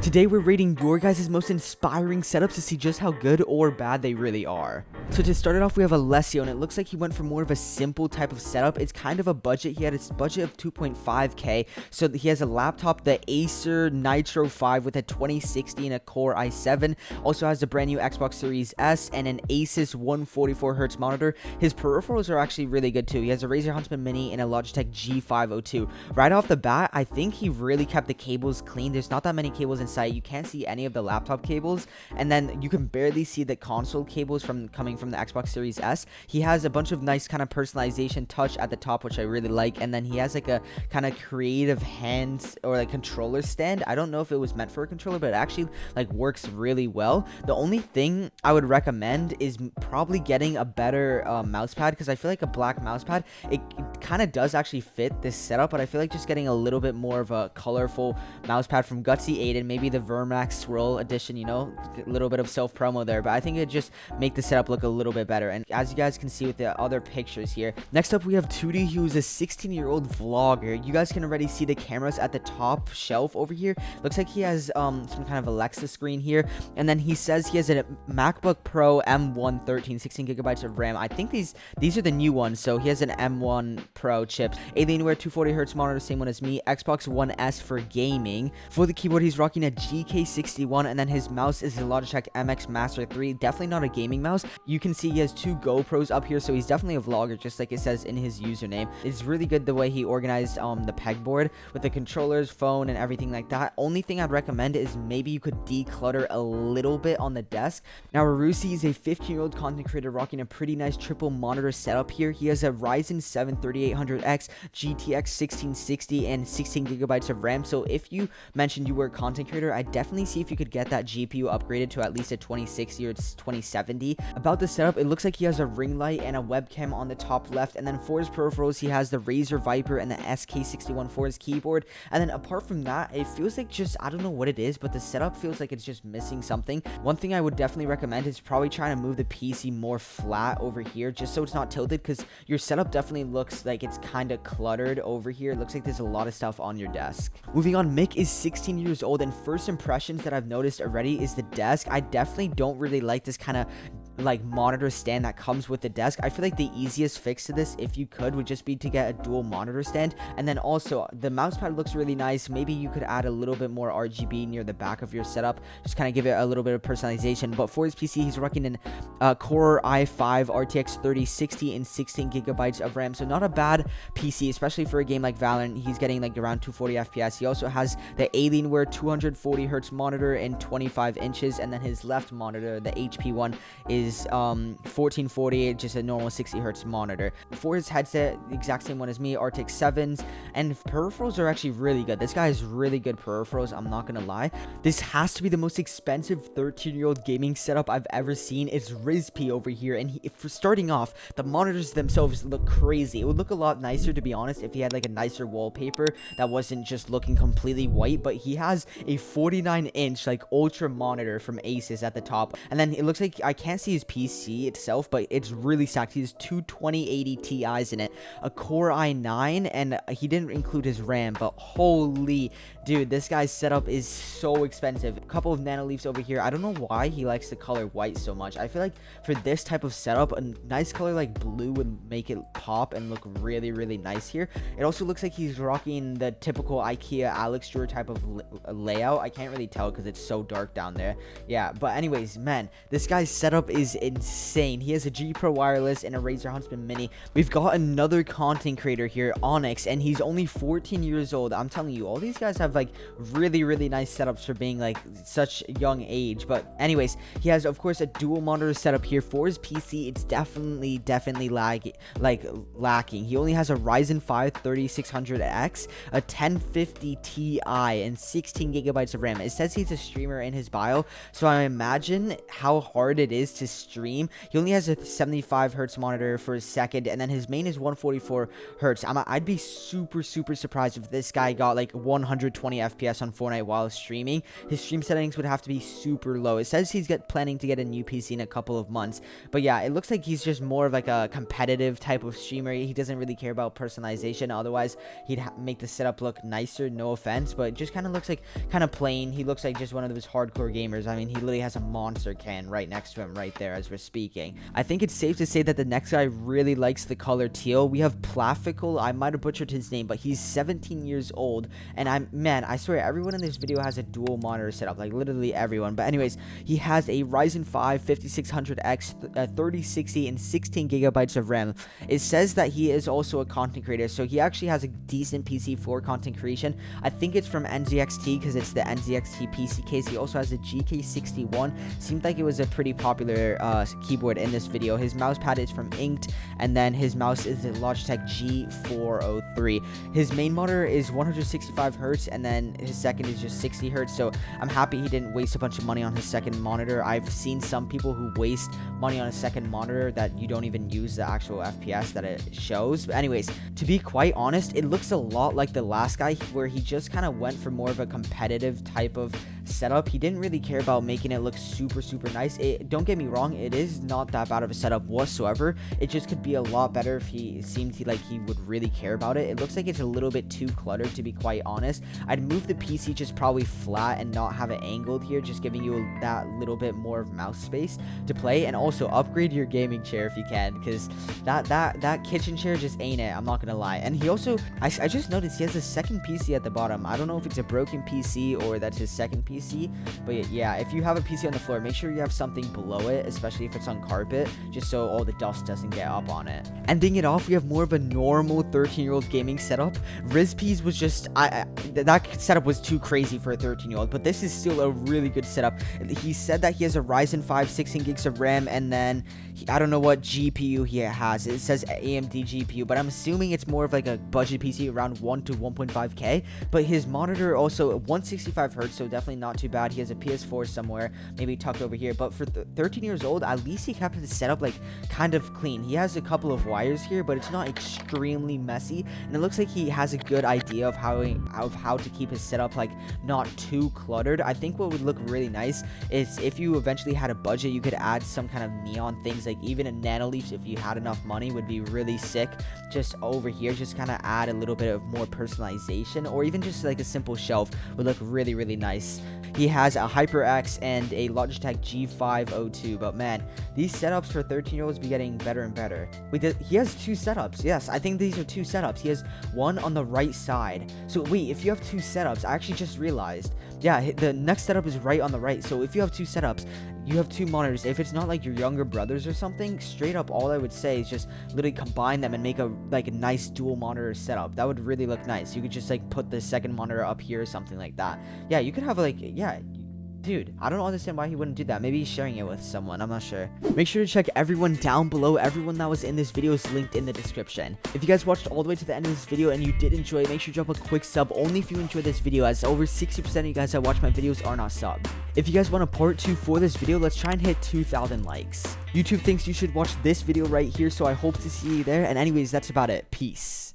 Today we're rating your guys' most inspiring setups to see just how good or bad they really are. So to start it off, we have Alessio, and it looks like he went for more of a simple type of setup. It's kind of a budget. He had his budget of 2.5k. So he has a laptop, the Acer Nitro 5 with a 2060 and a Core i7. Also has a brand new Xbox Series S and an Asus 144Hz monitor. His peripherals are actually really good too. He has a Razer Huntsman Mini and a Logitech G502. Right off the bat, I think he really kept the cables clean. There's not that many cables inside. You can't see any of the laptop cables, and then you can barely see the console cables coming from the Xbox Series S. He has a bunch of nice kind of personalization touch at the top, which I really like, and then he has like a kind of creative hand or like controller stand. I don't know if it was meant for a controller, but it actually like works really well. The only thing I would recommend is probably getting a better mouse pad, because I feel like a black mouse pad, it kind of does actually fit this setup, but I feel like just getting a little bit more of a colorful mouse pad from Gutsy Aiden, maybe the Vermax Swirl edition, you know, a little bit of self promo there, but I think it just make the setup look a little bit better. And as you guys can see with the other pictures here, next up we have 2D, who's a 16-year-old vlogger. You guys can already see the cameras at the top shelf over here. Looks like he has some kind of Alexa screen here, and then he says he has a MacBook Pro M113, 16 gigabytes of RAM. I think these are the new ones, so he has an M1 Pro chip, Alienware 240Hz monitor, same one as me, Xbox One S for gaming. For the keyboard, he's rocking a GK61, and then his mouse is the Logitech MX Master 3, definitely not a gaming mouse. You can see he has two GoPros up here, so he's definitely a vlogger, just like it says in his username. It's really good the way he organized the pegboard with the controllers, phone, and everything like that. Only thing I'd recommend is maybe you could declutter a little bit on the desk. Now, Arusi is a 15-year-old content creator rocking a pretty nice triple monitor setup here. He has a Ryzen 7 3800X, GTX 1660, and 16 gigabytes of RAM. So if you mentioned you were a content creator, I definitely see if you could get that GPU upgraded to at least a 2060 or 2070. About the setup, it looks like he has a ring light and a webcam on the top left, and then for his peripherals, he has the Razer Viper and the SK61 for his keyboard. And then apart from that, it feels like just, I don't know what it is, but the setup feels like it's just missing something. One thing I would definitely recommend is probably trying to move the PC more flat over here, just so it's not tilted, because your setup definitely looks like it's kind of cluttered over here. It looks like there's a lot of stuff on your desk. Moving on, Mick is 16 years old, and first impressions that I've noticed already is the desk. I definitely don't really like this kind of like monitor stand that comes with the desk. I feel like the easiest fix to this, if you could, would just be to get a dual monitor stand. And then also the mouse pad looks really nice. Maybe you could add a little bit more RGB near the back of your setup, just kind of give it a little bit of personalization. But for his PC, he's rocking an Core i5 RTX 3060 and 16 gigabytes of RAM, so not a bad PC, especially for a game like Valorant. He's getting like around 240 FPS. He also has the Alienware 240Hz monitor and 25 inches, and then his left monitor, the HP one, is 1440, just a normal 60Hz monitor. For his headset, the exact same one as me, RTX 7s, and peripherals are actually really good. This guy has really good peripherals, I'm not gonna lie. This has to be the most expensive 13-year-old gaming setup I've ever seen. It's Rizpy over here, and for starting off, the monitors themselves look crazy. It would look a lot nicer, to be honest, if he had like a nicer wallpaper that wasn't just looking completely white, but he has a 49-inch like ultra monitor from Asus at the top, and then it looks like I can't see his PC itself, but it's really stacked. He has two 2080 Ti's in it, a Core i9, and he didn't include his RAM, but holy dude, this guy's setup is so expensive. A couple of Nanoleafs over here. I don't know why he likes the color white so much. I feel like for this type of setup, a nice color like blue would make it pop and look really, really nice here. It also looks like he's rocking the typical IKEA Alex Drawer type of layout. I can't really tell because it's so dark down there. Yeah, but anyways, man, this guy's setup is insane. He has a G Pro wireless and a Razer Huntsman Mini. We've got another content creator here, Onyx, and he's only 14 years old. I'm telling you, all these guys have like really, really nice setups for being like such young age. But anyways, he has of course a dual monitor setup here. For his PC, it's definitely lacking. He only has a Ryzen 5 3600X, a 1050 Ti, and 16 gigabytes of RAM. It says he's a streamer in his bio, so I imagine how hard it is to stream, he only has a 75 hertz monitor for his second, and then his main is 144 hertz. I'd be super surprised if this guy got like 120 FPS on Fortnite while streaming. His stream settings would have to be super low. It says he's planning to get a new PC in a couple of months, but yeah, it looks like he's just more of like a competitive type of streamer. He doesn't really care about personalization. Otherwise, he'd make the setup look nicer. No offense, but it just kind of looks like kind of plain. He looks like just one of those hardcore gamers. I mean, he literally has a monster can right next to him right there as we're speaking. I think it's safe to say that the next guy really likes the color teal. We have Plafical. I might have butchered his name, but he's 17 years old, and I swear everyone in this video has a dual monitor setup, like literally everyone. But anyways, he has a Ryzen 5 5600X 3060 and 16 gigabytes of RAM. It says that he is also a content creator, so he actually has a decent PC for content creation. I think it's from NZXT because it's the NZXT PC case. He also has a GK61. Seemed like it was a pretty popular keyboard in this video. His mouse pad is from Inked, and then his mouse is the Logitech G403. His main monitor is 165 hertz, and then his second is just 60 hertz. So I'm happy he didn't waste a bunch of money on his second monitor. I've seen some people who waste money on a second monitor that you don't even use the actual FPS that it shows. But anyways, to be quite honest, it looks a lot like the last guy, where he just kind of went for more of a competitive type of setup. He didn't really care about making it look super nice. Don't get me wrong, it is not that bad of a setup whatsoever. It just could be a lot better if he seemed like he would really care about it. It looks like it's a little bit too cluttered, to be quite honest. I'd move the PC just probably flat and not have it angled here, just giving you that little bit more of mouse space to play. And also upgrade your gaming chair if you can, because that kitchen chair just ain't it, I'm not gonna lie. And he also, I just noticed he has a second PC at the bottom. I don't know if it's a broken PC or that's his second PC, but yeah, if you have a PC on the floor, make sure you have something below it, especially if it's on carpet, just so all the dust doesn't get up on it. Ending it off, we have more of a normal 13-year-old gaming setup. Rizpees was just, that setup was too crazy for a 13-year-old, but this is still a really good setup. He said that he has a Ryzen 5 16 gigs of RAM, and then I don't know what GPU he has. It says AMD GPU, but I'm assuming it's more of like a budget PC around 1 to 1.5k. But his monitor also 165 hertz, so definitely not too bad. He has a PS4 somewhere, maybe tucked over here. But for 13 years old, at least he kept his setup like kind of clean. He has a couple of wires here, but it's not extremely messy, and it looks like he has a good idea of how to keep his setup like not too cluttered. I think what would look really nice is if you eventually had a budget, you could add some kind of neon things, like even a nanoleaf if you had enough money would be really sick. Just over here, just kind of add a little bit of more personalization, or even just like a simple shelf would look really nice. He has a HyperX and a Logitech G502, but man, these setups for 13-year-olds be getting better and better. He has two setups. Yes, I think these are two setups. He has one on the right side. So wait, if you have two setups, I actually just realized, yeah, the next setup is right on the right. So if you have two setups, you have two monitors. If it's not like your younger brothers or something, straight up all I would say is just literally combine them and make a nice dual monitor setup. That would really look nice. You could just like put the second monitor up here or something like that. Yeah, you could have dude, I don't understand why he wouldn't do that. Maybe he's sharing it with someone, I'm not sure. Make sure to check everyone down below. Everyone that was in this video is linked in the description. If you guys watched all the way to the end of this video and you did enjoy it, make sure to drop a quick sub only if you enjoyed this video, as over 60% of you guys that watch my videos are not subbed. If you guys want a part 2 for this video, let's try and hit 2,000 likes. YouTube thinks you should watch this video right here, so I hope to see you there. And anyways, that's about it. Peace.